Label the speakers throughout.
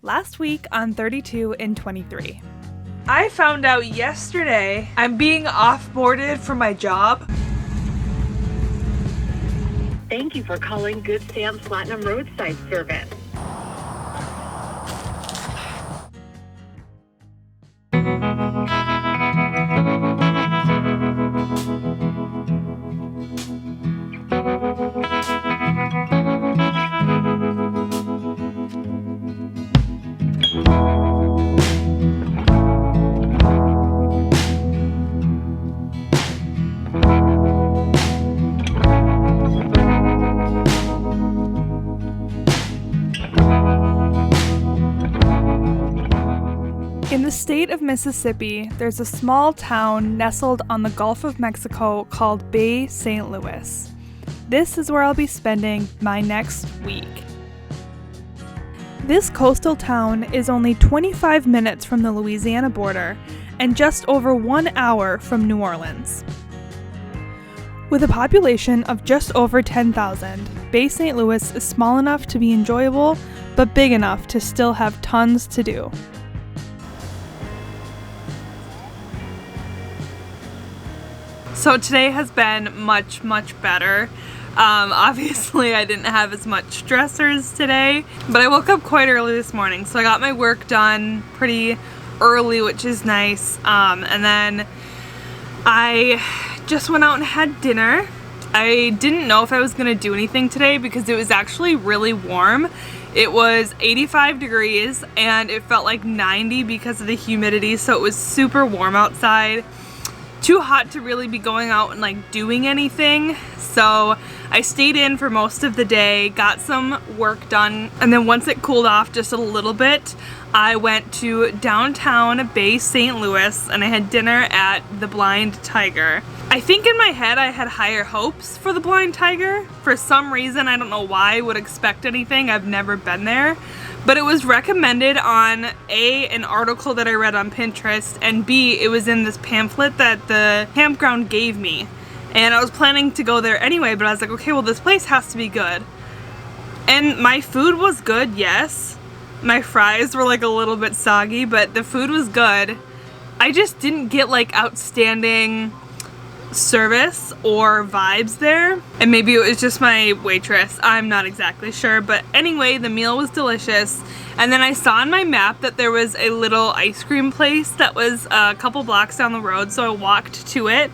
Speaker 1: Last week on 32 and 23.
Speaker 2: I found out yesterday I'm being off-boarded for my job.
Speaker 3: Thank you for calling Good Sam's Platinum Roadside Service.
Speaker 1: In the state of Mississippi, there's a small town nestled on the Gulf of Mexico called Bay St. Louis. This is where I'll be spending my next week. This coastal town is only 25 minutes from the Louisiana border and just over 1 hour from New Orleans. With a population of just over 10,000, Bay St. Louis is small enough to be enjoyable, but big enough to still have tons to do. So today has been much better. Obviously I didn't have as much stressors today, but I woke up quite early this morning, so I got my work done pretty early, which is nice. And then I just went out and had dinner. I didn't know if I was gonna do anything today because it was actually really warm. It was 85 degrees and it felt like 90 because of the humidity, so it was super warm outside. Too hot to really be going out and like doing anything, so I stayed in for most of the day, got some work done, and then once it cooled off just a little bit, I went to downtown Bay St. Louis and I had dinner at the Blind Tiger. I think in my head I had higher hopes for the Blind Tiger. For some reason, I don't know why I would expect anything. I've never been there. But it was recommended on A, an article that I read on Pinterest, and B, it was in this pamphlet that the campground gave me. And I was planning to go there anyway, but I was like, okay, well this place has to be good. And my food was good, yes. My fries were like a little bit soggy, but the food was good. I just didn't get like outstanding service or vibes there, and maybe it was just my waitress, I'm not exactly sure, but anyway, the meal was delicious. And then I saw on my map that there was a little ice cream place that was a couple blocks down the road, so I walked to it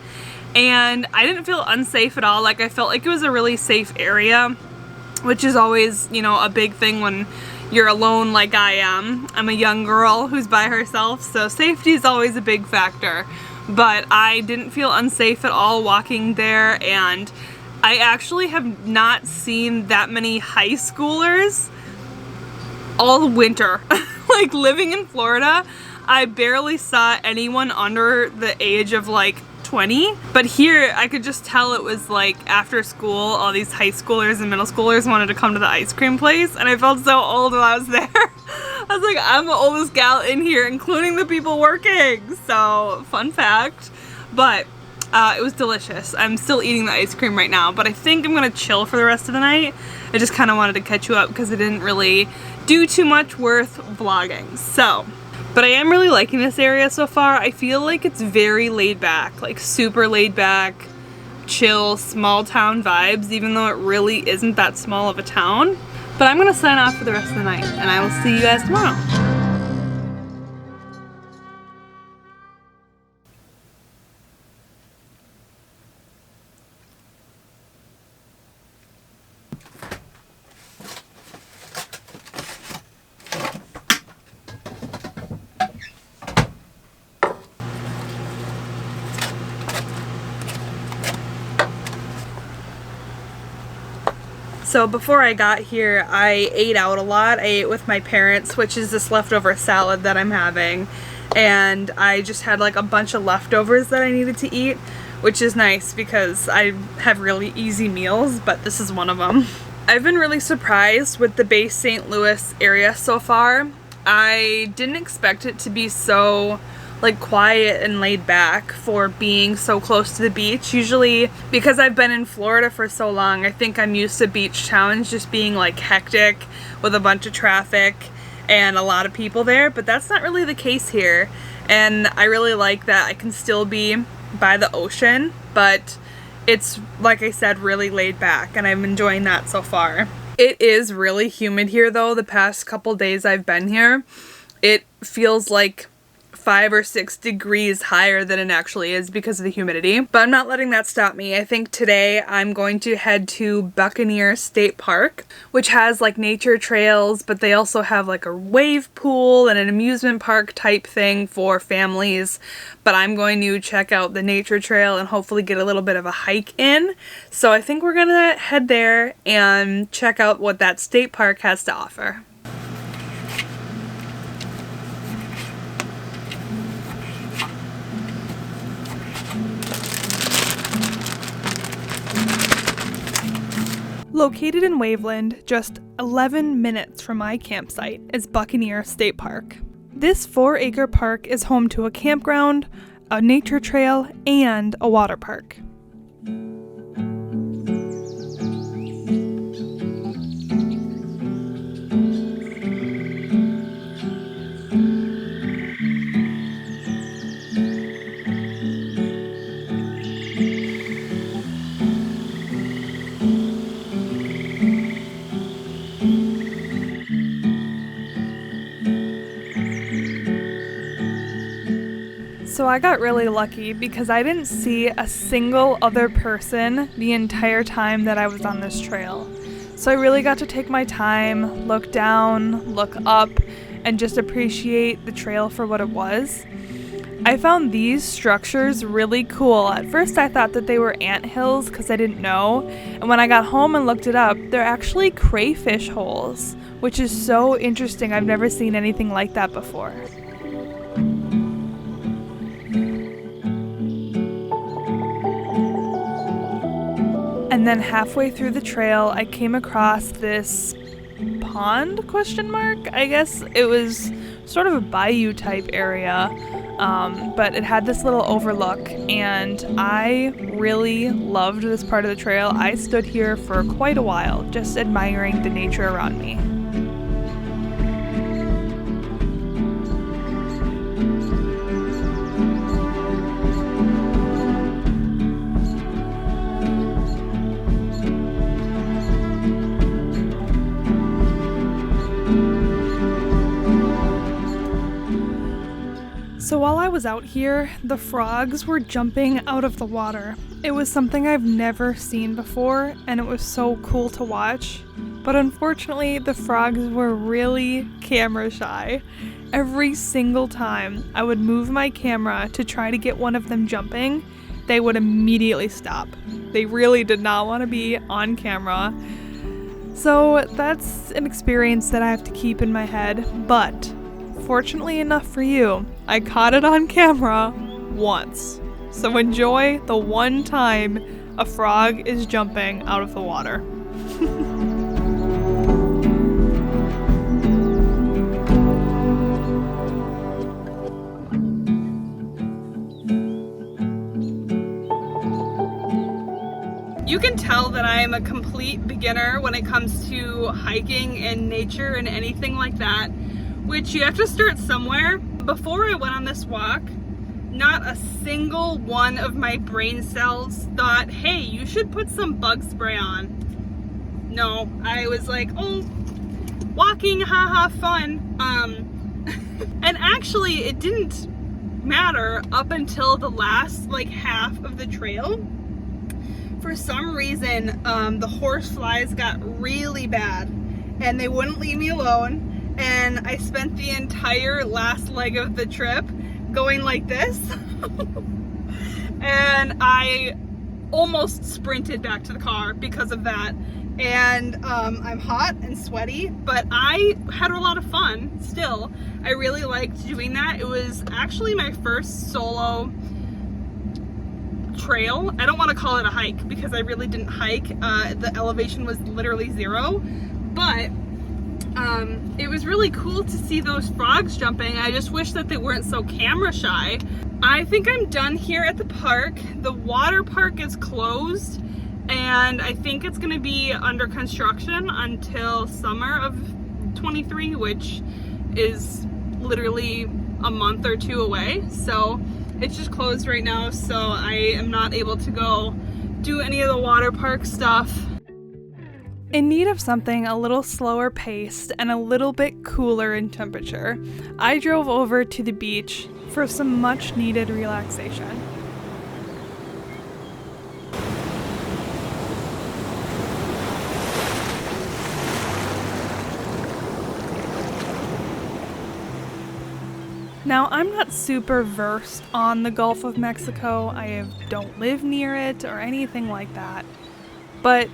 Speaker 1: and I didn't feel unsafe at all. Like, I felt like it was a really safe area, which is always, you know, a big thing when you're alone like I am. I'm a young girl who's by herself, so safety is always a big factor. But I didn't feel unsafe at all walking there, and I actually have not seen that many high schoolers all winter. Like, living in Florida, I barely saw anyone under the age of like 20, but here I could just tell it was like after school, all these high schoolers and middle schoolers wanted to come to the ice cream place, and I felt so old when I was there. I was like, I'm the oldest gal in here, including the people working. So, fun fact. But it was delicious. I'm still eating the ice cream right now, but I think I'm gonna chill for the rest of the night. I just kind of wanted to catch you up because I didn't really do too much worth vlogging. So, but I am really liking this area so far. I feel like it's very laid back, like super laid back, chill, small town vibes, even though it really isn't that small of a town. But I'm gonna sign off for the rest of the night, and I will see you guys tomorrow. So before I got here, I ate out a lot. I ate with my parents, which is this leftover salad that I'm having. And I just had like a bunch of leftovers that I needed to eat, which is nice because I have really easy meals, but this is one of them. I've been really surprised with the Bay St. Louis area so far. I didn't expect it to be so like quiet and laid back for being so close to the beach. Usually, because I've been in Florida for so long, I think I'm used to beach towns just being like hectic with a bunch of traffic and a lot of people there, but that's not really the case here. And I really like that I can still be by the ocean, but it's, like I said, really laid back, and I'm enjoying that so far. It is really humid here though. The past couple days I've been here, it feels like 5 or 6 degrees higher than it actually is because of the humidity. But I'm not letting that stop me. I think today I'm going to head to Buccaneer State Park, which has like nature trails, but they also have like a wave pool and an amusement park type thing for families. But I'm going to check out the nature trail and hopefully get a little bit of a hike in. So I think we're gonna head there and check out what that state park has to offer. Located in Waveland, just 11 minutes from my campsite, is Buccaneer State Park. This 4-acre park is home to a campground, a nature trail, and a water park. So I got really lucky because I didn't see a single other person the entire time that I was on this trail. So I really got to take my time, look down, look up, and just appreciate the trail for what it was. I found these structures really cool. At first I thought that they were anthills because I didn't know, and when I got home and looked it up, they're actually crayfish holes, which is so interesting. I've never seen anything like that before. And then halfway through the trail, I came across this pond, ? I guess it was sort of a bayou type area, but it had this little overlook, and I really loved this part of the trail. I stood here for quite a while, just admiring the nature around me. So while I was out here, the frogs were jumping out of the water. It was something I've never seen before, and it was so cool to watch. But unfortunately, the frogs were really camera shy. Every single time I would move my camera to try to get one of them jumping, they would immediately stop. They really did not want to be on camera. So that's an experience that I have to keep in my head, but fortunately enough for you, I caught it on camera once. So enjoy the one time a frog is jumping out of the water. You can tell that I am a complete beginner when it comes to hiking and nature and anything like that, which you have to start somewhere. Before I went on this walk, not a single one of my brain cells thought, hey, you should put some bug spray on. No, I was like, oh, walking, haha, fun. And actually it didn't matter up until the last half of the trail. For some reason, the horse flies got really bad and they wouldn't leave me alone. And I spent the entire last leg of the trip going like this. And I almost sprinted back to the car because of that. And I'm hot and sweaty, but I had a lot of fun still. I really liked doing that. It was actually my first solo trail. I don't want to call it a hike because I really didn't hike. The elevation was literally 0, but it was really cool to see those frogs jumping. I just wish that they weren't so camera shy. I think I'm done here at the park. The water park is closed, and I think it's going to be under construction until summer of 23, which is literally a month or two away, so it's just closed right now, so I am not able to go do any of the water park stuff. In need of something a little slower paced and a little bit cooler in temperature, I drove over to the beach for some much needed relaxation. Now, I'm not super versed on the Gulf of Mexico. I don't live near it or anything like that, but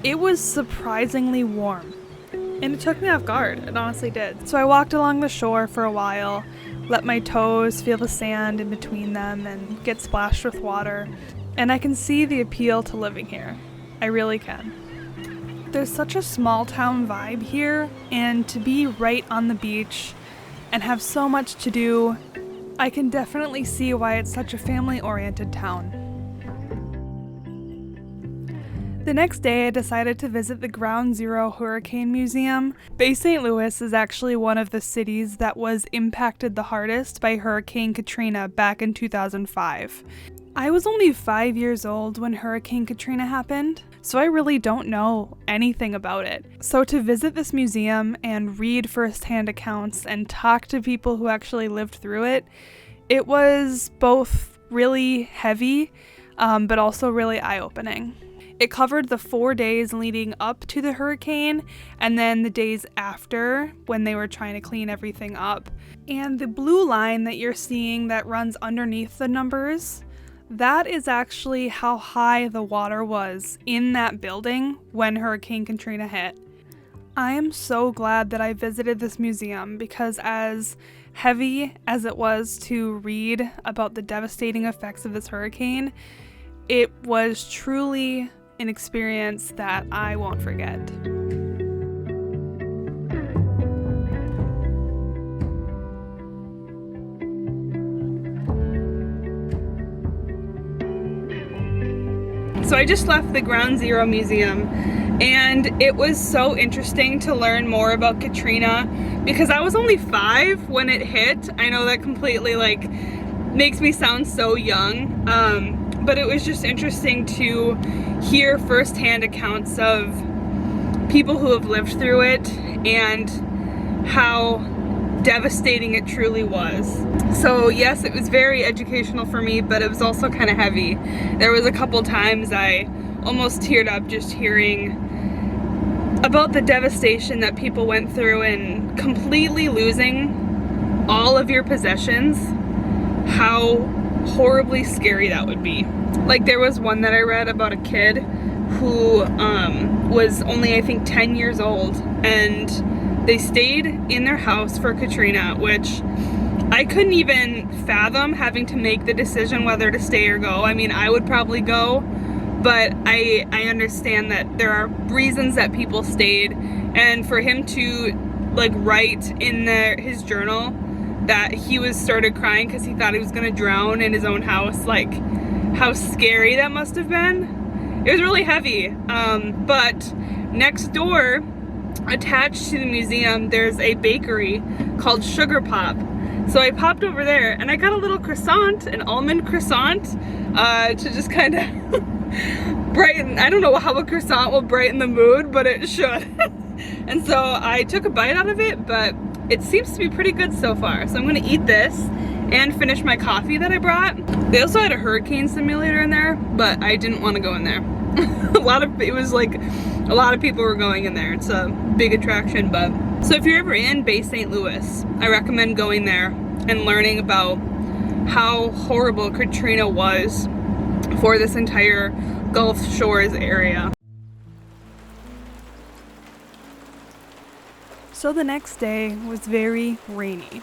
Speaker 1: it was surprisingly warm, and it took me off guard. It honestly did. So I walked along the shore for a while, let my toes feel the sand in between them and get splashed with water, and I can see the appeal to living here. I really can. There's such a small town vibe here, and to be right on the beach and have so much to do, I can definitely see why it's such a family-oriented town. The next day, I decided to visit the Ground Zero Hurricane Museum. Bay St. Louis is actually one of the cities that was impacted the hardest by Hurricane Katrina back in 2005. I was only 5 years old when Hurricane Katrina happened, so I really don't know anything about it. So to visit this museum and read firsthand accounts and talk to people who actually lived through it, it was both really heavy, but also really eye-opening. It covered the 4 days leading up to the hurricane and then the days after when they were trying to clean everything up. And the blue line that you're seeing that runs underneath the numbers, that is actually how high the water was in that building when Hurricane Katrina hit. I am so glad that I visited this museum because as heavy as it was to read about the devastating effects of this hurricane, it was truly an experience that I won't forget. So I just left the Ground Zero Museum, and it was so interesting to learn more about Katrina because I was only 5 when it hit. I know that completely makes me sound so young, but it was just interesting to hear firsthand accounts of people who have lived through it and how devastating it truly was. So yes, it was very educational for me, but it was also kind of heavy. There was a couple times I almost teared up just hearing about the devastation that people went through and completely losing all of your possessions, how horribly scary that would be. Like there was one that I read about a kid who was only I think 10 years old, and they stayed in their house for Katrina, which I couldn't even fathom having to make the decision whether to stay or go. I mean, I would probably go, but I understand that there are reasons that people stayed, and for him to write in his journal that he started crying because he thought he was gonna drown in his own house, how scary that must have been. It was really heavy, but next door, attached to the museum, there's a bakery called Sugar Pop. So I popped over there and I got a little croissant, an almond croissant, to just kind of brighten. I don't know how a croissant will brighten the mood, but it should. And so I took a bite out of it, but it seems to be pretty good so far. So I'm gonna eat this and finish my coffee that I brought. They also had a hurricane simulator in there, but I didn't want to go in there. A lot of people were going in there. It's a big attraction, but so if you're ever in Bay St. Louis, I recommend going there and learning about how horrible Katrina was for this entire Gulf Shores area. So the next day was very rainy,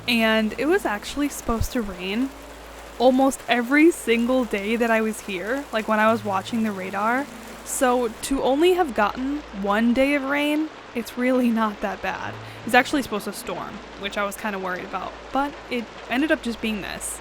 Speaker 1: and it was actually supposed to rain almost every single day that I was here, like when I was watching the radar. So to only have gotten 1 day of rain, it's really not that bad. It's actually supposed to storm, which I was kind of worried about, but it ended up just being this.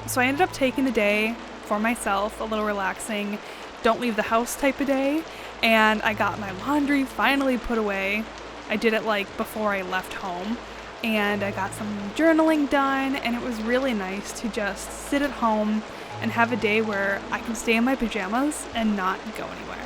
Speaker 1: So I ended up taking the day for myself, a little relaxing, don't leave the house type of day, and I got my laundry finally put away. I did it like before I left home, and I got some journaling done, and it was really nice to just sit at home and have a day where I can stay in my pajamas and not go anywhere.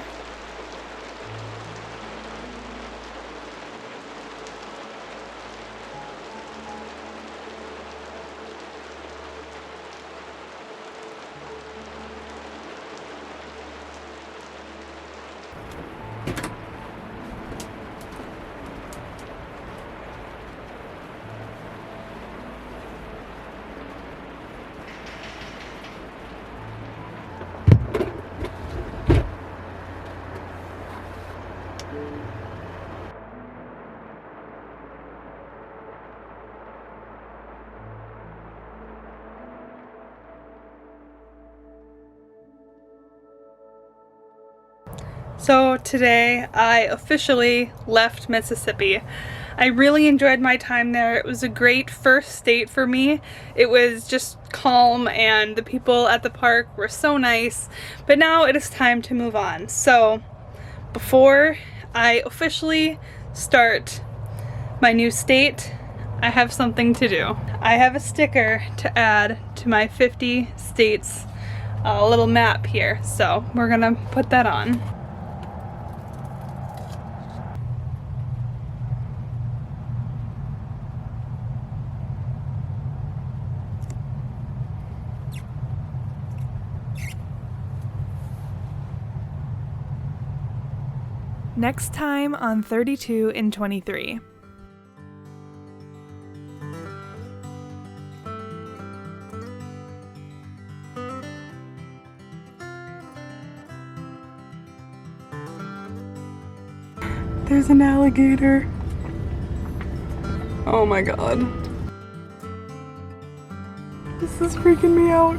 Speaker 1: So today I officially left Mississippi. I really enjoyed my time there. It was a great first state for me. It was just calm and the people at the park were so nice, but now it is time to move on. So before I officially start my new state, I have something to do. I have a sticker to add to my 50 states little map here, so we're gonna put that on. Next time on 32 in 23. There's an alligator. Oh my god. This is freaking me out.